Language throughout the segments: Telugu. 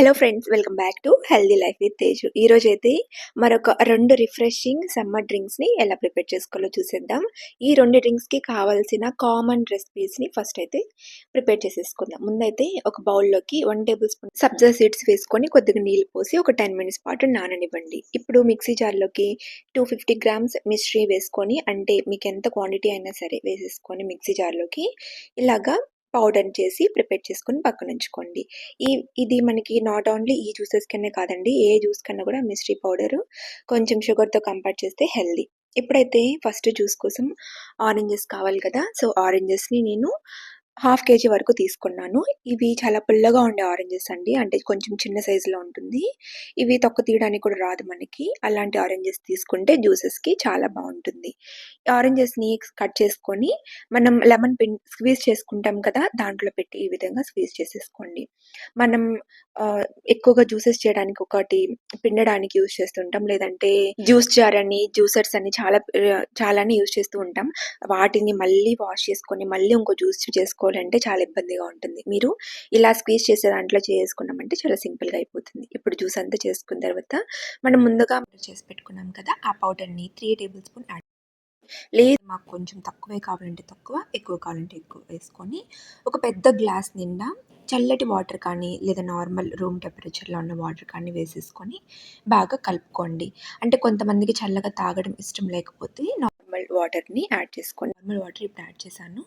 Hello friends, welcome back to healthy life with Teju. ఈరోజైతే మరొక 2 రిఫ్రెషింగ్ సమ్మర్ డ్రింక్స్‌ని ఎలా ప్రిపేర్ చేసుకోవాలో చూసేద్దాం. ఈ 2 డ్రింక్స్‌కి కావాల్సిన కామన్ రెసిపీస్‌ని ఫస్ట్ అయితే ప్రిపేర్ చేసేసుకుందాం. ముందైతే ఒక బౌల్‌లోకి 1 టేబుల్ స్పూన్ సబ్జా సీడ్స్ వేసుకొని కొద్దిగా నీళ్ళు పోసి ఒక 10 మినిట్స్ పాటు నాననివ్వండి. ఇప్పుడు మిక్సీ జార్‌లోకి 250 గ్రామ్స్ మిశ్రీ వేసుకొని, అంటే మీకు ఎంత క్వాంటిటీ అయినా సరే వేసేసుకొని మిక్సీ జార్‌లోకి ఇలాగా పౌడర్ చేసి ప్రిపేర్ చేసుకొని పక్కనుంచుకోండి. ఇది మనకి నాట్ ఓన్లీ ఈ జ్యూసెస్ కనే కాదండి, ఏ జ్యూస్ కన్నా కూడా మిశ్రీ పౌడరు కొంచెం షుగర్‌తో కంపేర్ చేస్తే హెల్తీ. ఇప్పుడైతే ఫస్ట్ జ్యూస్ కోసం ఆరెంజెస్ కావాలి కదా! సో, ఆరెంజెస్‌ని నేను హాఫ్ కేజీ వరకు తీసుకున్నాను. ఇవి చాలా పుల్లగా ఉండే ఆరెంజెస్ అండి. అంటే కొంచెం చిన్న సైజులో ఉంటుంది. ఇవి తొక్క తీయడానికి కూడా రాదు మనకి. అలాంటి ఆరెంజెస్ తీసుకుంటే జ్యూసెస్‌కి చాలా బావుంటుంది. ఆరెంజెస్‌ని కట్ చేసుకొని మనం లెమన్ స్క్వీజ్ చేసుకుంటాం కదా! దాంట్లో పెట్టి ఈ విధంగా స్క్వీజ్ చేసేసుకోండి. మనం ఎక్కువగా జ్యూసెస్ చేయడానికి ఒకటి పిండడానికి యూజ్ చేస్తుంటాం. లేదంటే జ్యూస్ జార్ అని, జ్యూసర్స్ అని చాలానే యూజ్ చేస్తూ ఉంటాం. వాటిని మళ్ళీ వాష్ చేసుకొని మళ్ళీ ఇంకో జ్యూస్ చేసుకోవాలంటే చాలా ఇబ్బందిగా ఉంటుంది. మీరు ఇలా స్క్వీజ్ చేసే దాంట్లో చేసుకున్నామంటే చాలా సింపుల్‌గా అయిపోతుంది. ఇప్పుడు జ్యూస్ అంతా చేసుకున్న తర్వాత మనం ముందుగా చేసి పెట్టుకున్నాం కదా! ఆ పౌడర్‌ని 3 టేబుల్ స్పూన్ లేదు మాకు కొంచెం తక్కువే కావాలంటే తక్కువ, ఎక్కువ కావాలంటే ఎక్కువ వేసుకొని ఒక పెద్ద గ్లాస్ నిండా చల్లటి వాటర్ కానీ లేదా నార్మల్ రూమ్ టెంపరేచర్లో ఉన్న వాటర్ కానీ వేసేసుకొని బాగా కలుపుకోండి. అంటే కొంతమందికి చల్లగా తాగడం ఇష్టం లేకపోతే నార్మల్ వాటర్‌ని యాడ్ చేసుకోండి. నార్మల్ వాటర్ ఇప్పుడు యాడ్ చేశాను.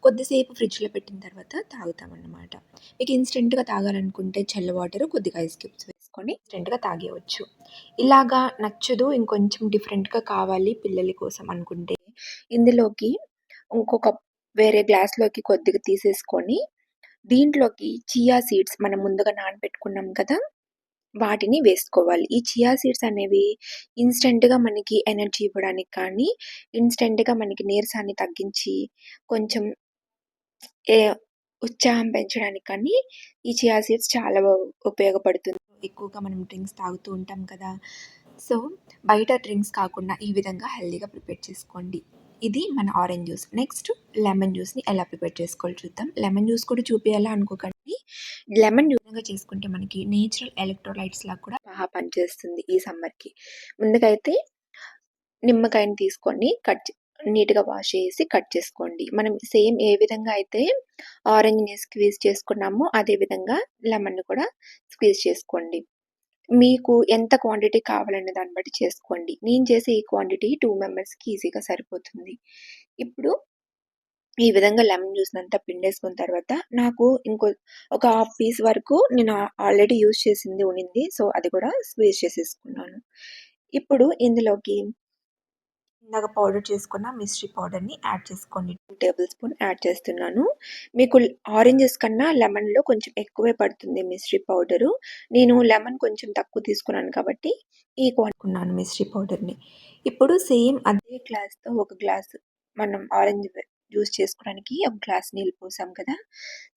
కొద్దిసేపు ఫ్రిడ్జ్‌లో పెట్టిన తర్వాత తాగుతామన్నమాట. మీకు ఇన్‌స్టెంట్‌గా తాగాలనుకుంటే చల్ల వాటర్ కొద్దిగా ఐస్ క్యూబ్స్ వేసుకొని ఇన్‌స్టెంట్‌గా తాగేయవచ్చు. ఇలాగా నచ్చదు, ఇంకొంచెం డిఫరెంట్‌గా కావాలి పిల్లల కోసం అనుకుంటే ఇందులోకి ఇంకొక వేరే గ్లాస్‌లోకి కొద్దిగా తీసేసుకొని దీంట్లోకి చియా సీడ్స్ మనం ముందుగా నానబెట్టుకున్నాం కదా! వాటిని వేసుకోవాలి. ఈ చియా సీడ్స్ అనేవి ఇన్‌స్టంట్‌గా మనకి ఎనర్జీ ఇవ్వడానికి కానీ, ఇన్‌స్టంట్‌గా మనకి నీరసాన్ని తగ్గించి కొంచెం ఏ ఉత్సాహం పెంచడానికి కానీ ఈ చియా సీడ్స్ చాలా ఉపయోగపడుతుంది. ఎక్కువగా మనం డ్రింక్స్ తాగుతూ ఉంటాం కదా! సో, బయట డ్రింక్స్ కాకుండా ఈ విధంగా హెల్తీగా ప్రిపేర్ చేసుకోండి. ఇది మన ఆరెంజ్ జ్యూస్. నెక్స్ట్ లెమన్ జ్యూస్‌ని ఎలా ప్రిపేర్ చేసుకోవాలో చూద్దాం. లెమన్ జ్యూస్ కూడా చూపియాలా అనుకోకండి. లెమన్ జ్యూస్‌గా చేసుకుంటే మనకి నేచురల్ ఎలక్ట్రోలైట్స్‌లా కూడా బాగా పనిచేస్తుంది ఈ సమ్మర్‌కి. ముందుగా అయితే నిమ్మకాయని తీసుకొని నీట్‌గా వాష్ చేసి కట్ చేసుకోండి. మనం సేమ్ ఏ విధంగా అయితే ఆరెంజ్‌ని స్క్వీజ్ చేసుకున్నామో అదే విధంగా లెమన్‌ని కూడా స్క్వీజ్ చేసుకోండి. మీకు ఎంత క్వాంటిటీ కావాలనే దాన్ని బట్టి చేసుకోండి. నేను చేసే ఈ క్వాంటిటీ 2 మెంబర్స్‌కి ఈజీగా సరిపోతుంది. ఇప్పుడు ఈ విధంగా లెమన్ జ్యూస్‌నంతా పిండేసుకున్న తర్వాత నాకు ఒక హాఫ్ పీస్ వరకు నేను ఆల్రెడీ యూజ్ చేసింది ఉండింది. సో, అది కూడా స్క్వీజ్ చేసేసుకున్నాను. ఇప్పుడు ఇందులోకి ఇందాక పౌడర్ చేసుకున్న మిశ్రీ పౌడర్‌ని యాడ్ చేసుకోండి. 2 టేబుల్ స్పూన్ యాడ్ చేస్తున్నాను. మీకు ఆరెంజెస్ కన్నా లెమన్‌లో కొంచెం ఎక్కువే పడుతుంది మిశ్రీ పౌడరు. నేను లెమన్ కొంచెం తక్కువ తీసుకున్నాను కాబట్టి ఈ క్వాంటిటీకున్నాను మిశ్రీ పౌడర్‌ని. ఇప్పుడు సేమ్ అదే గ్లాస్‌తో ఒక గ్లాస్ మనం ఆరెంజ్ జ్యూస్ చేసుకోవడానికి ఒక గ్లాస్ నీళ్ళు పోసాం కదా!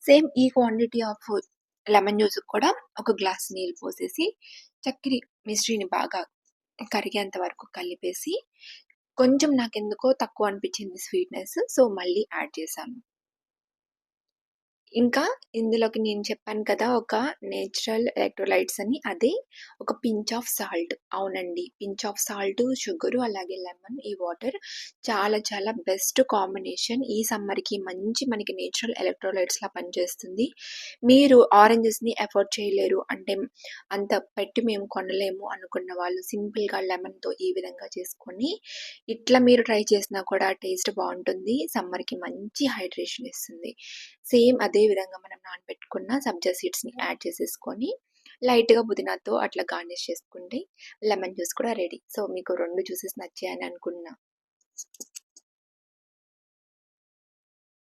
సేమ్ ఈ క్వాంటిటీ ఆఫ్ లెమన్ జ్యూస్‌కి కూడా ఒక గ్లాస్ నీళ్ళు పోసేసి చక్కెర మిశ్రీని బాగా కరిగేంత వరకు కలిపేసి కొంచెం నాకెందుకో తక్కువ అనిపించింది స్వీట్‌నెస్. సో, మళ్ళీ యాడ్ చేశాను. ఇంకా ఇందులోకి నేను చెప్పాను కదా! ఒక నేచురల్ ఎలక్ట్రోలైట్స్ అని. అదే ఒక పించ్ ఆఫ్ సాల్ట్. అవునండి. పించ్ ఆఫ్ సాల్ట్, షుగరు అలాగే లెమన్, ఈ వాటర్ చాలా చాలా బెస్ట్ కాంబినేషన్. ఈ సమ్మర్‌కి మంచి మనకి నేచురల్ ఎలక్ట్రోలైట్స్‌లా పనిచేస్తుంది. మీరు ఆరెంజెస్‌ని అఫోర్డ్ చేయలేరు అంటే అంత పెట్టి మేము కొనలేము అనుకున్న వాళ్ళు సింపుల్‌గా లెమన్‌తో ఈ విధంగా చేసుకొని ఇట్లా మీరు ట్రై చేసినా కూడా టేస్ట్ బావుంటుంది. సమ్మర్‌కి మంచి హైడ్రేషన్ ఇస్తుంది. సేమ్ అదే విధంగా మనం నానబెట్టుకున్న సబ్జా సీడ్స్‌ని యాడ్ చేసేసుకొని లైట్‌గా పుదీనాతో అట్లా గార్నిష్ చేసుకుంటే లెమన్ జ్యూస్ కూడా రెడీ. సో, మీకు 2 జ్యూసెస్ నచ్చాయని అనుకున్నా.